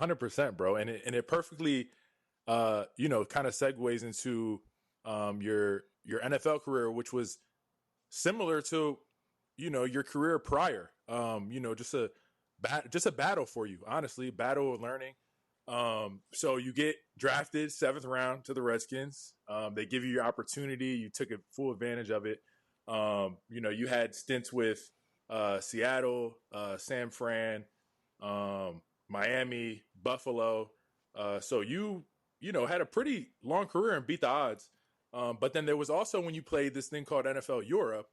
100%, bro. And it perfectly, kind of segues into your NFL career, which was similar to, your career prior. Just a battle for you, honestly, battle of learning. So you get drafted 7th round to the Redskins. They give you your opportunity. You took full advantage of it. You had stints with Seattle, San Fran, Miami, Buffalo. So you had a pretty long career and beat the odds. But then there was also when you played this thing called NFL Europe,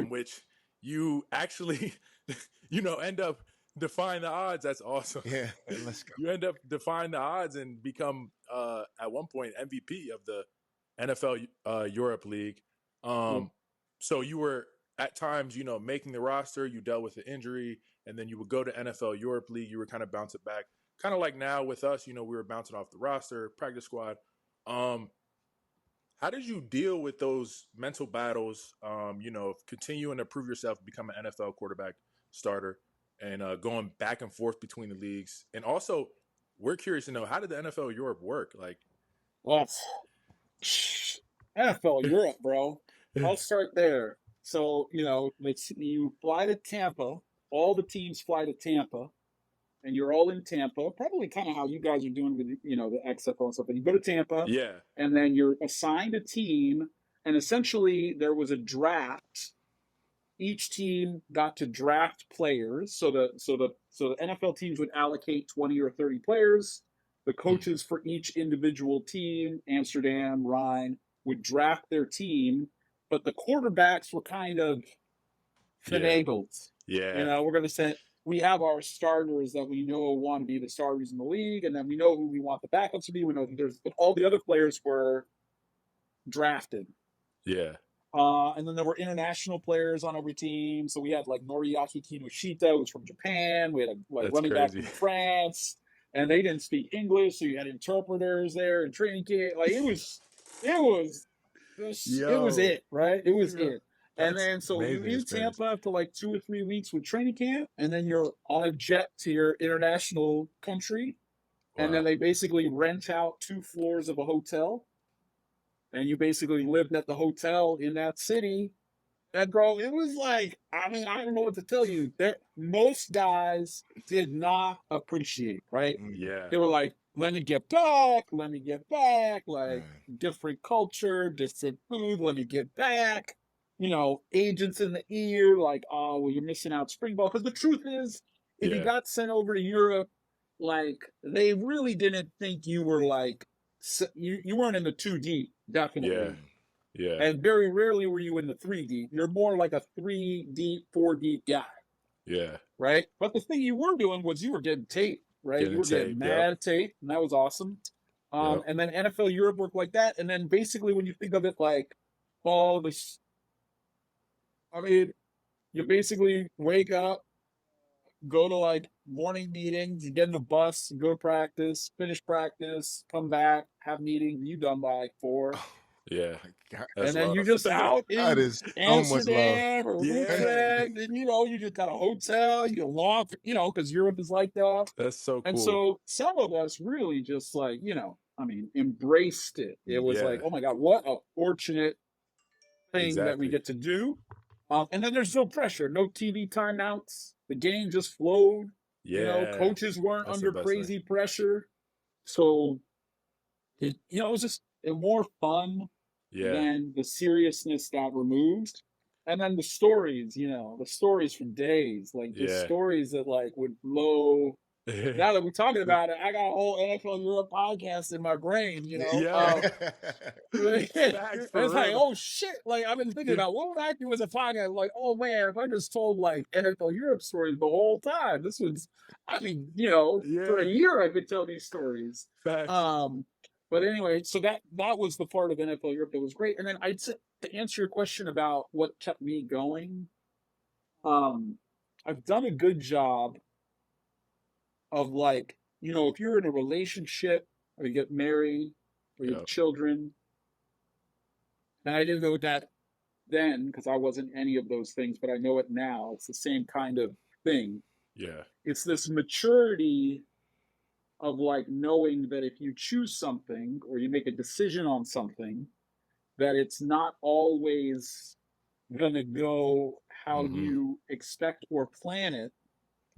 which you actually, end up defying the odds. That's awesome. Yeah, let's go. You end up defying the odds and become at one point MVP of the NFL Europe League. So you were at times, making the roster. You dealt with an injury, and then you would go to NFL Europe League. You were kind of bouncing back, kind of like now with us. We were bouncing off the roster, practice squad. How did you deal with those mental battles? Continuing to prove yourself, become an NFL quarterback starter, and going back and forth between the leagues. And also, we're curious to know, how did the NFL Europe work? Like, Well, NFL Europe, bro. I'll start there. So, you fly to Tampa. All the teams fly to Tampa, and you're all in Tampa. Probably kind of how you guys are doing with, the XFL and stuff. But you go to Tampa, yeah, and then you're assigned a team, and essentially there was a draft. Each team got to draft players. So the NFL teams would allocate 20 or 30 players. The coaches for each individual team, Amsterdam, Rhine, would draft their team, but the quarterbacks were kind of finagled. Yeah. We're going to say we have our starters that we know want to be the starters in the league, and then we know who we want the backups to be. We know that but all the other players were drafted. Yeah. And then there were international players on every team. So we had like Noriaki Kinoshita, who's from Japan. We had a running back from France, and they didn't speak English, so you had interpreters there and training camp. Like it was it, right? It was it. And then so you're in Tampa for like 2 or 3 weeks with training camp, and then you're on a jet to your international country, and then they basically rent out 2 floors of a hotel. And you basically lived at the hotel in that city. And bro, it was like, I don't know what to tell you. Most guys did not appreciate, right? Yeah. They were like, let me get back, like different culture, different food, let me get back. Agents in the ear, like, oh, well, you're missing out spring ball. Because the truth is, if you got sent over to Europe, like, they really didn't think you were like, you weren't in the 2 deep, definitely. Yeah. And very rarely were you in the 3 deep. You're more like a 3 deep, 4 deep guy. Yeah. Right? But the thing you were doing was you were getting tape, right? You were getting mad tape, and that was awesome. And then NFL Europe worked like that. And then basically when you think of it like all this, you basically wake up, go to like morning meetings, you get in the bus, you go to practice, finish practice, come back, have meetings, you done by like 4. Yeah. And then you just out in Amsterdam or Utrecht, and you just got a hotel, you long, because Europe is like that. That's so cool. And so some of us really just like, embraced it. It was like, oh my God, what a fortunate thing that we get to do. And then there's no pressure, no TV timeouts. The game just flowed. Yeah. Coaches weren't under crazy pressure. So, it was just more fun than the seriousness got removed. And then the stories, the stories for days, like the stories that like would blow. Now that we're talking about it, I got a whole NFL Europe podcast in my brain, it's like, oh shit. Like I've been thinking about what would I do as a podcast? Like, oh man, if I just told like NFL Europe stories the whole time, this was for a year I've been telling these stories. Facts. But anyway, so that was the part of NFL Europe that was great. And then I'd say, to answer your question about what kept me going, I've done a good job of like, if you're in a relationship or you get married or you have children, and I didn't know that then because I wasn't any of those things, but I know it now. It's the same kind of thing. Yeah. It's this maturity of like knowing that if you choose something or you make a decision on something, that it's not always gonna go how you expect or plan it,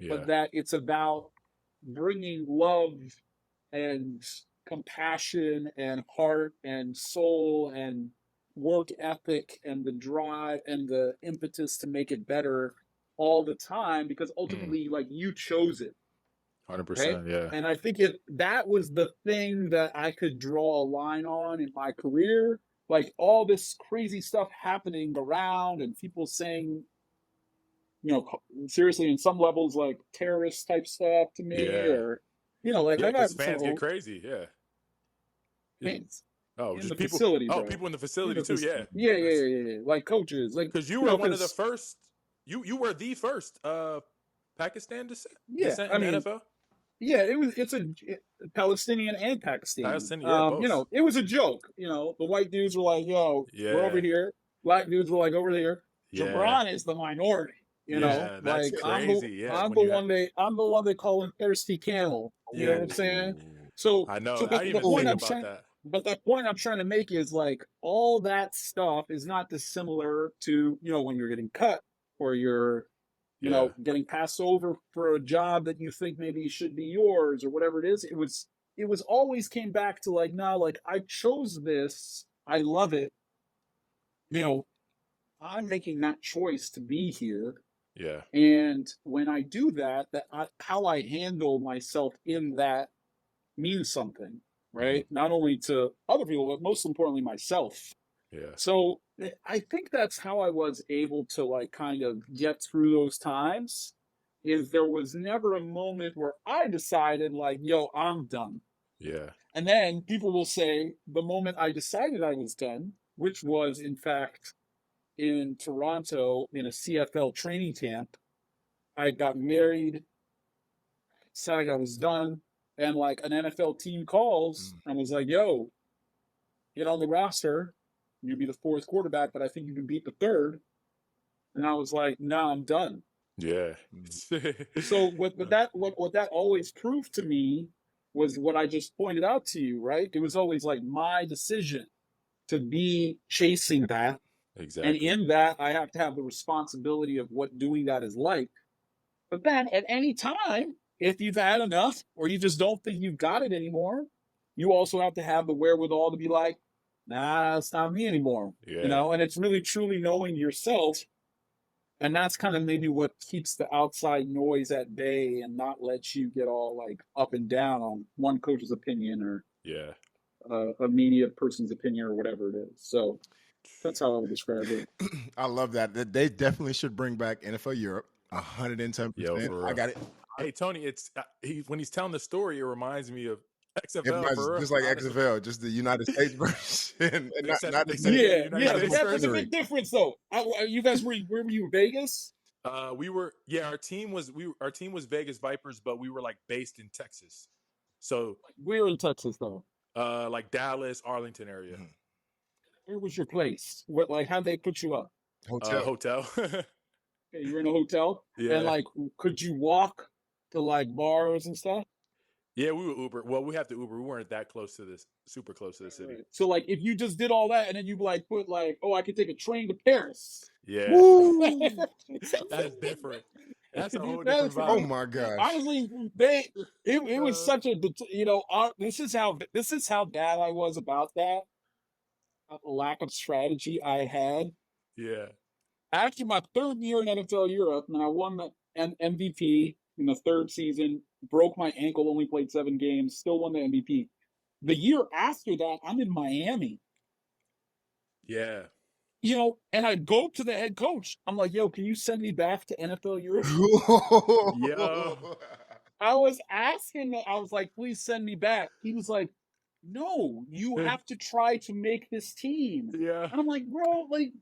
but that it's about bringing love and compassion and heart and soul and work ethic and the drive and the impetus to make it better all the time, because ultimately like you chose it. 100%, yeah. And I think that was the thing that I could draw a line on in my career. Like all this crazy stuff happening around and people saying, seriously, in some levels, like terrorist type stuff to me, or, like yeah, I got because fans get crazy, fans Oh, in just the people. facility, Oh, bro. people in the facility too. Yeah, Yeah. Like coaches, like because you were one of the first. You were the first Pakistan descent in the NFL. Yeah, it's a Palestinian and Pakistani. Palestinian, both. It was a joke. The white dudes were like, "Yo, we're over here." Black dudes were like, "Over here." Jabron is the minority. That's like crazy. I'm the one they call a thirsty camel. You know what I'm saying? So I know. but I didn't even think about that. But the point I'm trying to make is like all that stuff is not dissimilar to when you're getting cut or you're getting passed over for a job that you think maybe should be yours or whatever it is. It was always came back to like, no, like I chose this. I love it. I'm making that choice to be here. Yeah. And when I do that, how I handle myself in that means something, right? Not only to other people, but most importantly myself. Yeah. So I think that's how I was able to like kind of get through those times. Is there was never a moment where I decided like, yo, I'm done. Yeah. And then people will say the moment I decided I was done, which was in fact in Toronto in a CFL training camp, I got married, said I was done, and like an NFL team calls and was like, yo, get on the roster. You'd be the fourth quarterback, but I think you can beat the third. And I was like, no, I'm done. Yeah. So what that always proved to me was what I just pointed out to you, right? It was always like my decision to be chasing that. Exactly. And in that, I have to have the responsibility of what doing that is like. But then at any time, if you've had enough or you just don't think you've got it anymore, you also have to have the wherewithal to be like, nah, it's not me anymore. Yeah. And it's really truly knowing yourself. And that's kind of maybe what keeps the outside noise at bay and not lets you get all like up and down on one coach's opinion or a media person's opinion or whatever it is. So that's how I would describe it. I love that. They definitely should bring back NFL Europe. 110%. Yo, I got it. Hey Tony, it's when he's telling the story, it reminds me of XFL. For just like honestly. XFL, just the United States version. Not That's a big difference, though. You guys were you Vegas? We were. Yeah, our team was Vegas Vipers, but we were like based in Texas. So we're in Texas, though. Like Dallas, Arlington area. Mm-hmm. Where was your place? What, like, how'd they put you up? Hotel. Okay, you were in a hotel? Yeah. And, like, could you walk to, like, bars and stuff? Yeah, we were Uber. Well, we have to Uber. We weren't that close to this, super close to the city. Right. So, like, if you just did all that and then you, like, put, like, oh, I could take a train to Paris. Yeah. That's different. That's a whole different vibe. Oh, my gosh. Honestly, it was such a, this is how bad I was about that. Lack of strategy I had. Yeah. After my third year in NFL Europe, and I won the MVP in the third season, broke my ankle, only played 7 games, still won the MVP. The year after that, I'm in Miami. Yeah. And I go to the head coach. I'm like, yo, can you send me back to NFL Europe? Yo. I was asking that. I was like, please send me back. He was like, no, you have to try to make this team. Yeah. And I'm like, bro, like,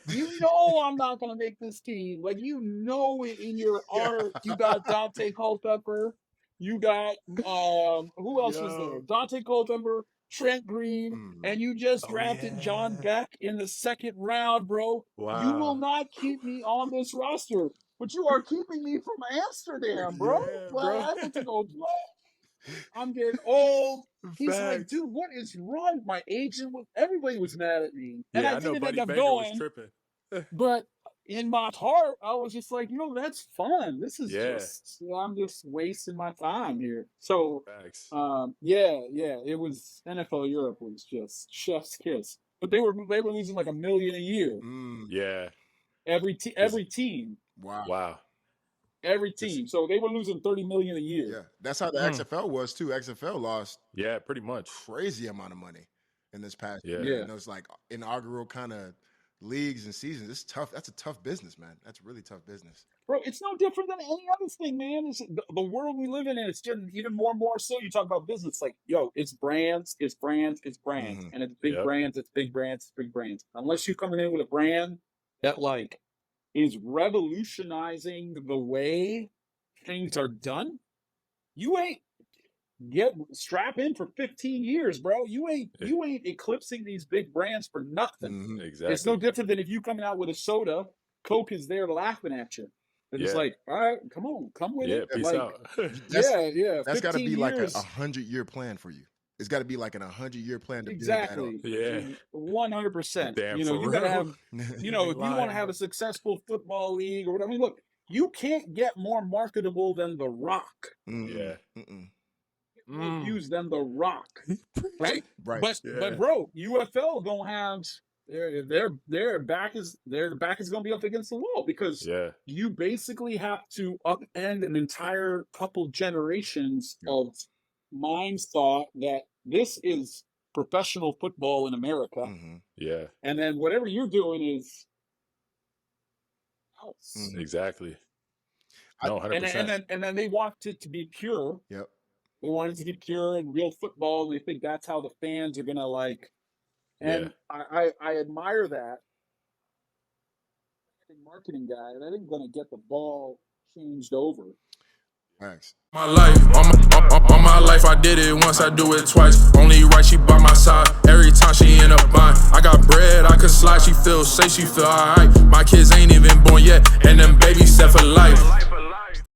I'm not going to make this team. Like, it in your art. You got Dante Culpepper. You got, who else was there? Dante Culpepper, Trent Green, and you just drafted John Beck in the 2nd round, bro. Wow. You will not keep me on this roster, but you are keeping me from Amsterdam, bro. Yeah, bro. I have to go play. I'm getting old. He's like, Facts. dude, what is wrong? My agent was, everybody was mad at me. And Yeah, I I know didn't end Buddy up Baker was going, tripping. but in my heart, I was just like, that's fun. This is Yeah. just, I'm just wasting my time here. So, Facts. yeah, it was, NFL Europe was just chef's kiss. But they were losing like $1 million a year. Yeah. Every team. Wow. Every team. So they were losing $30 million a year. Yeah, that's how the XFL was too. XFL lost pretty much crazy amount of money in this past year. Yeah. And those like inaugural kind of leagues and seasons. It's tough. That's a tough business, man. That's really tough business. Bro, it's no different than any other thing, man. It's the world we live in, and it's getting even more and more so. You talk about business, like, yo, it's brands, and it's big brands, it's big brands, it's big brands. Unless you're coming in with a brand that like is revolutionizing the way things are done, you ain't strap in for 15 years, bro. You ain't eclipsing these big brands for nothing. Exactly. It's no different than if you coming out with a soda, Coke is there laughing at you. And it's like, all right, come with it. Peace like, out. That's got to be like a 100-year plan for you. It's got to be like an 100-year plan to build that up. Yeah, 100%. You gotta have. If you want to have a successful football league or whatever. I mean, look, you can't get more marketable than The Rock. Yeah. Use than The Rock, right? Right. But bro, UFL gonna have their back is gonna be up against the wall because you basically have to upend an entire couple generations of minds thought that this is professional football in America. Yeah. And then whatever you're doing is else. Exactly. No, 100%. And then they want it to be pure. Yep. They want it to be pure and real football. And they think that's how the fans are gonna like. And I admire that. Marketing guy, that ain't gonna get the ball changed over. Thanks. My life, on my life, I did it once, I do it twice. Only right, she by my side. Every time she in a bind, I got bread, I could slide. She feels safe, she feel alright. My kids ain't even born yet, and them babies set for life.